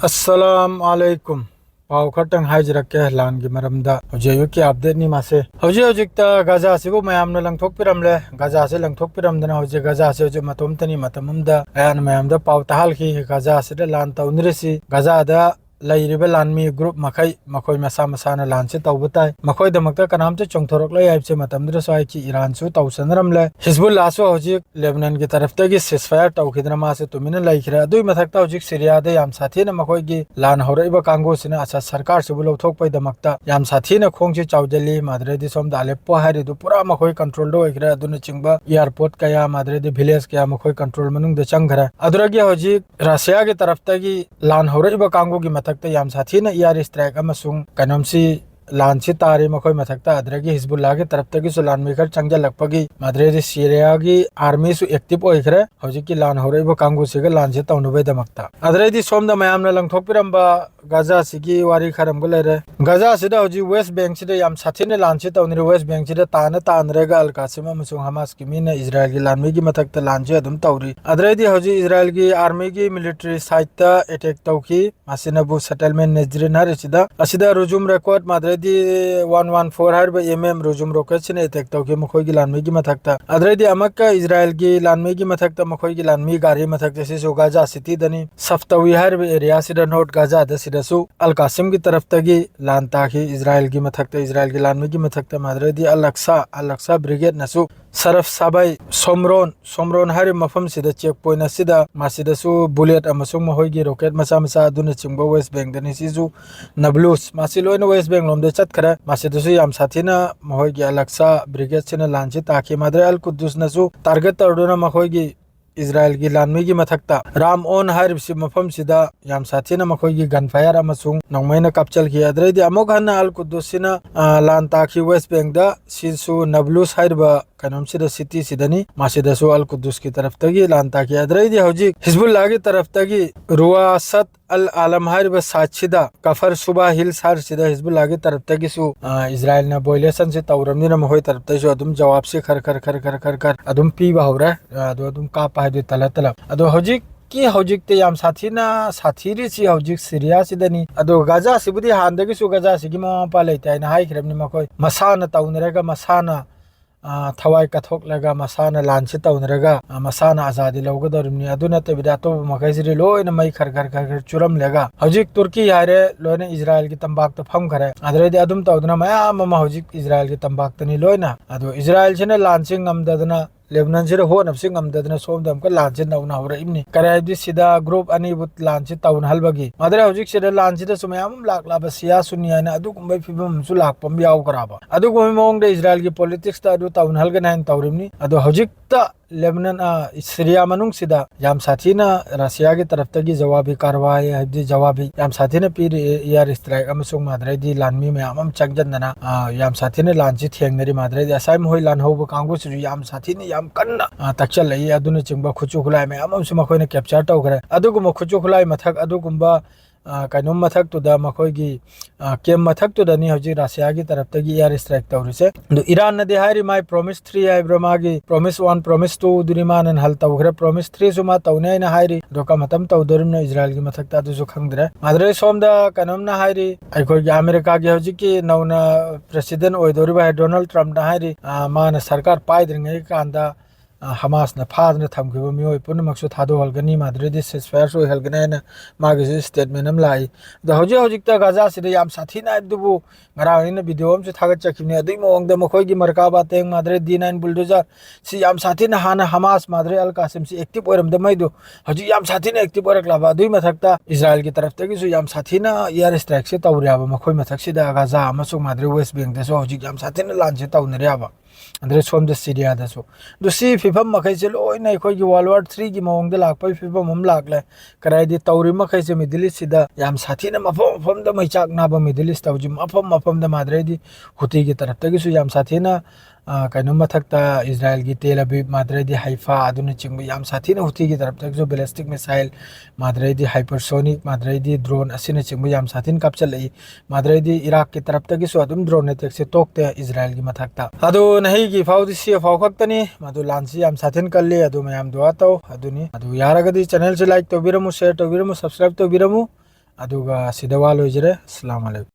अस्सलाम वालेकुम पाव खटंग हाइजरके लान की मरमदा हजे की अपडेट नि मासे हजे गजा सिबु मयाम न लंगथोकपिरमले गजा से लंगथोकपिरमदना हजे गजा से हजे मतोमतनी मतममदा आयान मयामदा पाव तहाल की गजा से लान तौनरेसी गजा दा लाइरिबे लानमी ग्रुप मखै मखोय मसा मसाना लान से तौबताय मखोय दमकता कनामते चोंथोरकलै आइबसे मतमदर सोय की ईरान सु तौसनरमले हिजबुल्लाह सु हजिक लेबनान की तरफतगी सिजफायर तौखिदना मासे तुमिना लाइखरा अदुई मथकता हजिक सीरिया दे याम साथीना मखोय की लान हौरइबा कांगोसिना असा सरकार से लौथोकपै दमकता याम साथीना खोंगसे चावजली माद्रेदि सोमदा अलेप्पो हारिदु पुरा मखोय कंट्रोल दो इखरा अदुना चिंगबा एयरपोर्ट कया माद्रेदि विलेज कया मखोय कंट्रोल मनुंग द चंगरा अदुरगी हजिक रशिया की तरफतगी लान हौरइबा कांगो की याम साथीना एयर स्ट्राइक अमसुंग कनमसी लान से तारे मखोय मथकता अदरगी हिजबुल्लाह की तरफतगी सु लान मेखर चंगजलकपगी माद्रेदि सीरिया की आर्मी सु एक्टिव ओइखरे हजिकी लान हौरइबा कांगो सिगा लान से तौनुबै दमकता अदरदी सोमदा मयामना लंगथोकपिरम्बा गजा सिगी वारी खरम गलेरे गजा सिदा हजि वेस्ट बैंक सिदा याम साथीना लान से तौनिरे वेस्ट बैंक सिदा तानरेगा अल कासिम अमसुंग हमास की मीना इजराइल की लान की मथकता लान से अदुम तौरी अदरदी हजि इजराइल की आर्मी की मिलिट्री साइट अटैक तौकी मासिनाबु सेटलमेंट नेजरिन हारिसिदा असिदा रुजुम रिकॉर्ड माद्रेदि 114 हरबा एमएम रुजुम रॉकेट सिने अटैक तौकी मखोय की लान की मथकता अदरदी अमक्का इजराइल की लान की मथकता मखोय की लान गाड़ी मथकता सिसु गजा सिटी दनी सफ्तवी हरबा एरिया सिदा नॉर्थ गजा द सिदासु अल कासिम की तरफतगी लान ताकी इजराइल की मथकता इजराइल की लान की मथकता माद्रेदि अल अक्सा ब्रिगेड नसु सरफ साबाई सोमरोन हरि मफम सिदा चेक पॉइंट सिदा मासिदासु बुलेट अमसुंग महोय की रॉकेट मसा मसा अदुना चिंगबा वेस्ट बैंक दनी सिसु नबलुस मासि लोइना वेस्ट बैंक लोमदे चतखरा मासिदासु याम साथीना महोय की अलक्सा ब्रिगेड सिना लान से ताकी माद्रे अल कुद्दुस नसु टारगेट तौदुना मखोय की इजराइल की लानमी की मथकता राम ओन हारिबसि मफम सिदा याम साथीना मखोय की गनफायर अमसुंग नोंमैना कापचल की अदरैदि अमुक हन्ना अल कुद्दुसिना लान ताकी वेस्ट बैंक दा सिसु नबलुस हारिबा कनम सिदा सिटी सिदनी मासिदासु अल कुद्दुस की तरफतगी लान ताकी अदरैदि हौजिक हिजबुल्लाह की तरफतगी रुआसत अल आलम हारिबा साचिदा कफर सुबा हिल्स हार सिदा हिजबुल्लाह की तरफतगी सु इजराइल ना बोइलेसन से तौरमनिना महोय तरफतसु अदुम जवाब से खर अदुम पीबा हौरा अदुम का पाइदु तला अदु हौजिक की हौजिकते याम साथीना साथीरी सी हौजिक सीरिया सिदनी अदो गजा सिबुदी हांदगी सु गजा सिगी मपा लेताइना हाइख्रबनि मखोय मसाना तौनरेगा मसाना थवाई कथोकलगा मसाना लान से तौनरेगा मसाना आजादी लौगदरमनि अदुना तबिदा तो मखैसिरि लोइना मै खर चुरम लेगा हौजिक तुर्की हारे लोइना इजराइल की तंबाक तो फम खरे अदरैदि अदुम तौदना मयाम मा हौजिक इजराइल की तंबाक तनी लोइना अदो इजराइल सेना लान से ngमददना लेबनान से होनब से ngमददना सोमदम का लान से नौना हौरा इमनि कराइदि सिदा ग्रुप अनि बुत लान से तौन हलबगी मादरे हौजिक सिदा लान से सुमयाम लाकलाबा सिया सुनियाना अदु कुंबै फिबम सु लाकपम याव कराबा अदु कुंबै मोंग दे इजराइल की पॉलिटिक्स ता अदु तौन हलगनाइन तौरिमनि अदु हौजिक ता लेबनान सीरिया मनुंग सिदा याम साथीना रशिया की तरफतगी जवाबी कार्रवाई हदि जवाबी याम साथीना पीर एयर स्ट्राइक अमसुंग माद्रेदि लानमी मयाम चंगजनना याम साथीना लानची थेंगनरी माद्रेदि असाइम होय लान होब कांगो सु याम साथीना याम कन्ना तक्चल लई अदुना चिंबा खुचु खुलाई मयाम सु मखोयना कैप्चर तौखरे अदुगुम खुचु खुलाई मथक अदुगुम्बा कनोम मथक तुदा मखोयगी केम मथक तुदनी हजि रशिया की तरफतगी एयर स्ट्राइक तौरिसे दु ईरान नदि हारि माय प्रॉमिस 3 हाइब्रमागी प्रॉमिस 1 प्रॉमिस 2 दुरिमानन हल तौखरे प्रॉमिस 3 सुमा तौने ना हाइरि दोका मतम तौदरिम न इजराइल की मथकता दुसु खंगद्रे माद्रे सोमदा कनोम ना हाइरि अखोयगी अमेरिका की हजि की नौना प्रेसिडेंट ओइदोरिबा डोनाल्ड ट्रम्प ना हाइरि मान सरकार पाइद्रिङै कांदा हमास न फादन थमखिबो मियोय पुनमक्सु थादो हलगनी माद्रेदि सिजफायर सो हलगनायना मागे स्टेटमेंट अम लाई द हौजिक गजा सिदा याम साथीना दुबु ngaraina वीडियो हम से थागत चखिने अदुइ मोंगदा मखोयगी मरकाबा तेंग माद्रे D9 बुलडोजर सि याम साथीना हाना हमास माद्रे अल कासिम सि एक्टिव ओरम दमैदो हौजिक याम साथीना एक्टिव ओरकलाबा अदुइ मथकता इजराइल की तरफतगी सु याम साथीना एयर स्ट्राइक से तौरियाबा मखोय मथक सिदा गजा अमसु माद्रे वेस्ट बैंक दसो हौजिक याम साथीना लान से तौनरियाबा अंदर सोम द सीरिया दसो दुसी फिफम मखै से लोइना अखोयगी वर्ल्ड वार 3 की मोंग द लाकपै फिफम हम लाकले कराइदि तौरि मखै से मिडिल ईस्ट सिदा याम साथीना मफम the मैचाक Naba middle east तौजि मफम the माद्रेदि हुती की तरफतगी सु याम साथीना कनो मथकता इजराइल की तेल अवीव माद्रेदि हाइफा अदुना चिंग याम साथीना हुती की तरफतगी जो बैलिस्टिक मिसाइल माद्रेदि हाइपरसोनिक माद्रेदि ड्रोन असिना चिंग याम साथीना कापचल लई माद्रेदि इराक की तरफतगी सु अदुम ड्रोन अटैक से तोकते इजराइल की मथकता अदु नहीं की फाउदी सी फाउखक्तनी मदु लानसी याम साथीना कल्ले अदु मयाम दुआ तौ अदुनी अदु यारगदि चैनल से लाइक तौबिरमु शेयर तौबिरमु सब्सक्राइब तौबिरमु ꯑꯗꯨꯒ ꯁꯤꯗ ꯋꯥ ꯂꯣꯏꯖꯔꯦ꯫ ꯑꯁꯁꯂꯥꯃꯨ ꯑꯂꯩꯀꯨꯝ꯫